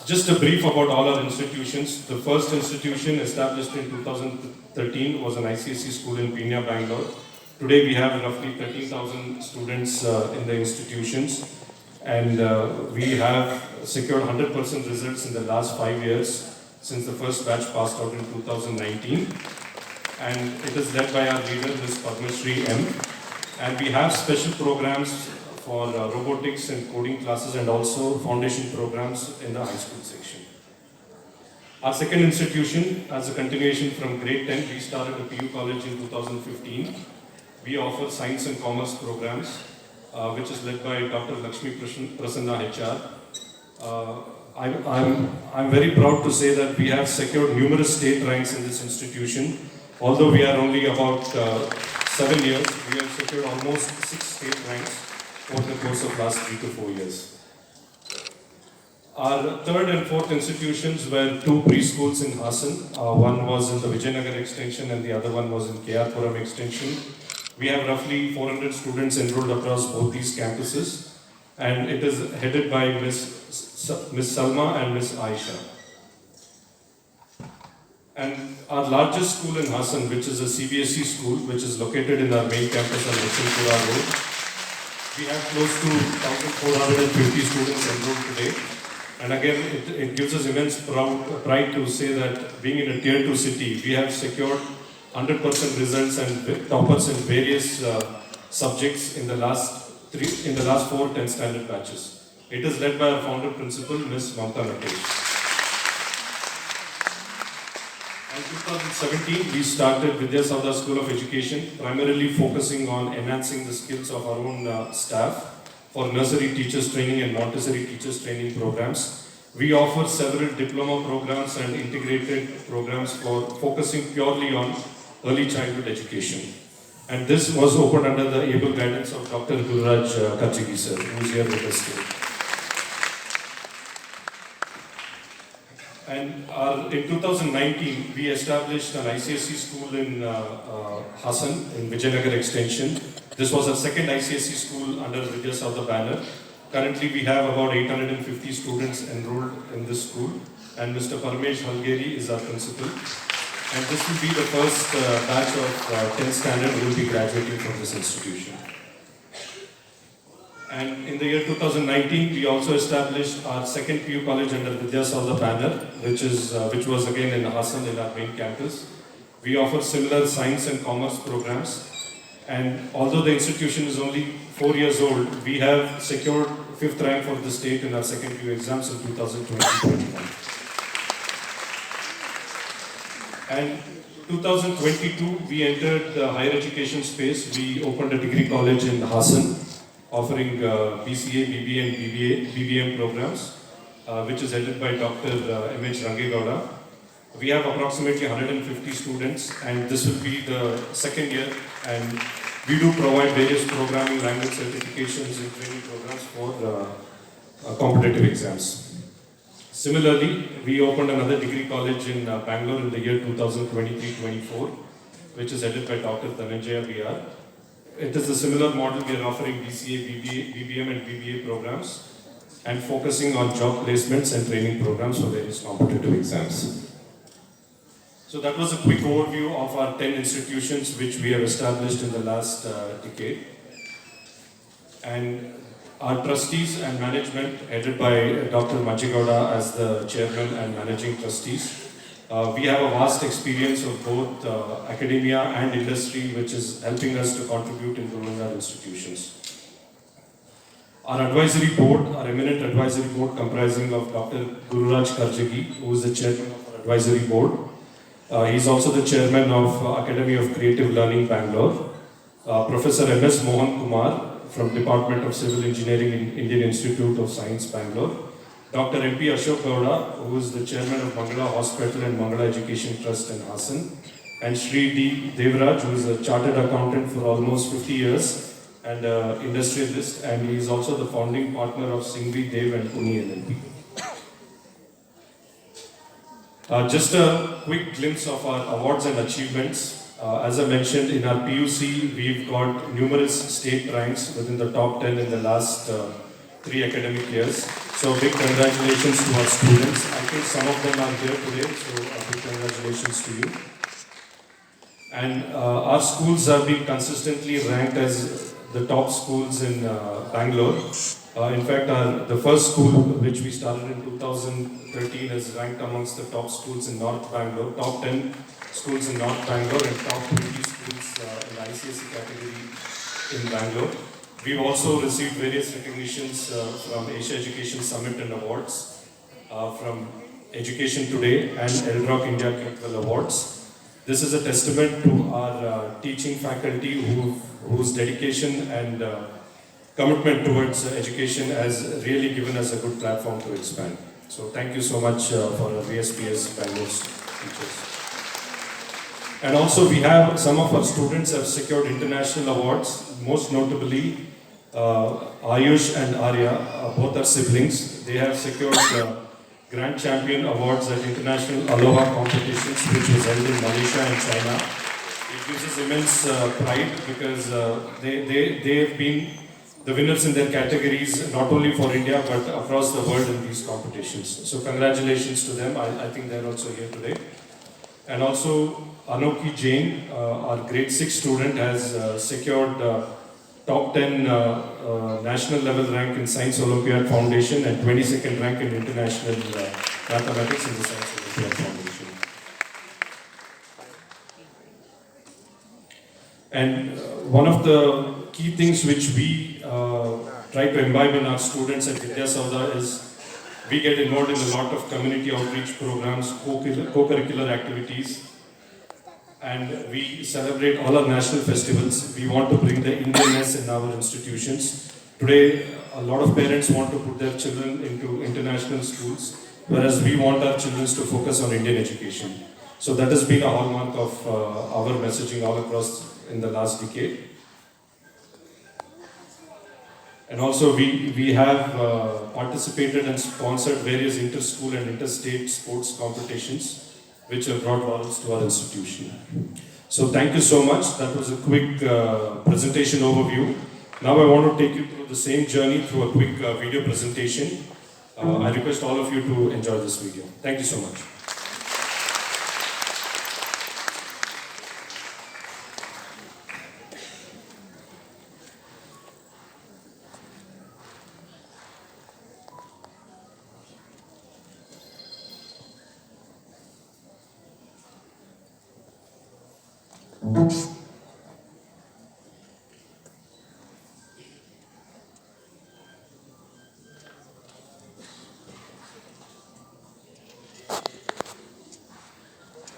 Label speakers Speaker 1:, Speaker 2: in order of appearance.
Speaker 1: Just a brief about all our institutions. The first institution established in 2013 was an ICSE school in Peenya, Bangalore. Today we have roughly 13,000 students in the institutions, and we have secured 100% results in the last 5 years since the first batch passed out in 2019. And it is led by our leader, Ms. Padmashri M. And we have special programs for robotics and coding classes and also foundation programs in the high school section. Our second institution, as a continuation from grade 10, we started a PU college in 2015. We offer science and commerce programs, which is led by Dr. Lakshmi Prasanna HR. I'm very proud to say that we have secured numerous state ranks in this institution. Although we are only about 7 years, we have secured almost 6 state ranks over the course of last 3 to 4 years. Our third and fourth institutions were 2 preschools in Hassan. One was in the Vijayanagar extension and the other one was in KR Puram extension. We have roughly 400 students enrolled across both these campuses, and it is headed by Ms. Salma and Ms. Aisha. And our largest school in Hassan, which is a CBSE school, which is located in our main campus on Lakshmipura Road, we have close to 1,450 students enrolled today. And again, it gives us immense pride to say that being in a tier 2 city, we have secured 100% results and toppers in various subjects in the last 4 10th standard batches. It is led by our founder principal, Ms. Mamta Natesh. In 2017, we started Vidya Sauda School of Education, primarily focusing on enhancing the skills of our own staff for nursery teachers training and Montessori teachers training programs. We offer several diploma programs and integrated programs for focusing purely on early childhood education. And this was opened under the able guidance of Dr. Gururaj Karjagi sir, who is here with us today. And in 2019, we established an ICSE school in Hassan, in Vijayanagar extension. This was our second ICSE school under Vidya Sauda banner. Currently, we have about 850 students enrolled in this school, and Mr. Parmesh Halgeri is our principal. And this will be the first batch of 10th standard who will be graduating from this institution. And in the year 2019, we also established our second PU college under Vidya Sauda banner, which was again in Hassan in our main campus. We offer similar science and commerce programs. And although the institution is only 4 years old, we have secured 5th rank for the state in our second PU exams in 2020-21. And 2022, we entered the higher education space. We opened a degree college in Hassan, offering BCA, BBA and BBM programs, which is headed by Dr. M.H. Rangegowda. We have approximately 150 students, and this will be the second year, and we do provide various programming language certifications and training programs for competitive exams. Similarly, we opened another degree college in Bangalore in the year 2023-24, which is headed by Dr. Dhananjaya VR. It is a similar model. We are offering BCA, BBM and BBA programs and focusing on job placements and training programs for various competitive exams. So that was a quick overview of our 10 institutions which we have established in the last decade. And our trustees and management, headed by Dr. Majigowda as the chairman and managing trustees, we have a vast experience of both academia and industry, which is helping us to contribute in growing our institutions. Our advisory board, our eminent advisory board comprising of Dr. Gururaj Karjagi, who is the chairman of our advisory board. He is also the chairman of Academy of Creative Learning, Bangalore. Professor M.S. Mohan Kumar from Department of Civil Engineering in Indian Institute of Science, Bangalore. Dr. M.P. Ashok Gowda, who is the chairman of Mangala Hospital and Mangala Education Trust in Hassan. And Sri D. Devraj, who is a chartered accountant for almost 50 years and industrialist, and he is also the founding partner of Singhvi Dev and Puni LLP. Just a quick glimpse of our awards and achievements. As I mentioned, in our PUC, we've got numerous state ranks within the top 10 in the last 3 academic years. So big congratulations to our students. I think some of them are here today, so big congratulations to you. And our schools have been consistently ranked as the top schools in Bangalore. In fact, the first school, which we started in 2013, is ranked amongst the top schools in North Bangalore, top 10 schools in North Bangalore, and top 20 schools in the ICSE category in Bangalore. We've also received various recognitions from Asia Education Summit and Awards, from Education Today and ELROC India Critical Awards. This is a testament to our teaching faculty whose dedication and commitment towards education has really given us a good platform to expand. So thank you so much for our VSPS Bangalore's teachers. And also we have some of our students have secured international awards, most notably Ayush and Arya, both are siblings. They have secured Grand Champion Awards at International Aloha competitions, which was held in Malaysia and China. It gives us immense pride because they have been the winners in their categories, not only for India, but across the world in these competitions. So congratulations to them. I think they're also here today. And also, Anoki Jain, our grade 6 student, has secured top 10 national level rank in Science Olympiad Foundation and 22nd rank in International Mathematics in the Science Olympiad Foundation. And one of the key things which we try to imbibe in our students at Vidya Sauda is we get involved in a lot of community outreach programs, co-curricular activities, and we celebrate all our national festivals. We want to bring the Indianness in our institutions. Today, a lot of parents want to put their children into international schools, whereas we want our children to focus on Indian education. So that has been a hallmark of our messaging all across in the last decade. And also we have participated and sponsored various inter-school and interstate sports competitions which have brought laurels to our institution. So thank you so much. That was a quick presentation overview. Now I want to take you through the same journey through a quick video presentation. I request all of you to enjoy this video. Thank you so much.
Speaker 2: Oops.